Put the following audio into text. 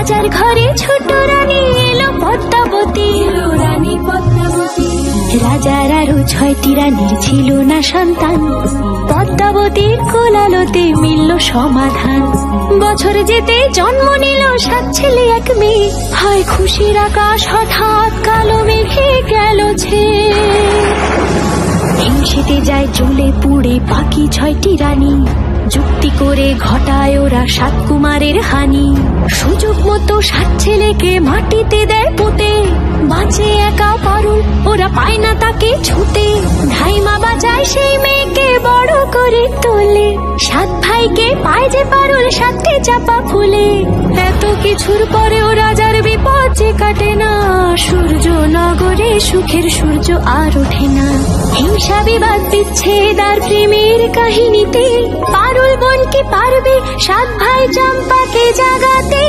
রাজার ঘরে ছোট রানী এলো পদ্মাবতী, রানী পদ্মাবতী। রাজার আরো 6টি রানীর ছিল না সন্তান, পদ্মাবতীর কোলালোতে মিলল সমাধান। বছর যেতে জন্ম নিল 7 ছেলে 1 মেয়ে, হয় খুশির আকাশ হঠাৎ কালো মেঘে গেল ছেয়ে। হিংসেতে যায় জ্বলে পুড়ে বাকি 6টি রানী, যুক্তি করে ঘটায় ওরা 7 কুমারের হানি। সুযোগ মতো 7 ছেলেকে মাটিতে দেয় পুঁতে, বাঁচে একা পারুল, ওরা পায় না তাকে ছুতে। ধাইমা বাঁচায় সেই মেয়েকে বড় করে তোলে, 7 ভাইকে পায় যে পারুল 7টি চাপা ফুলে। এত কিছুর পরেও রাজার বিপদ যে কাটে না, সূর্য নগরে সুখের সূর্য আর ওঠে না। হিংসা বিবাদ বিচ্ছেদ আর প্রেমের কাহিনীতে পারুল বোন কি পারবে 7 ভাই চম্পাকে জাগাতে।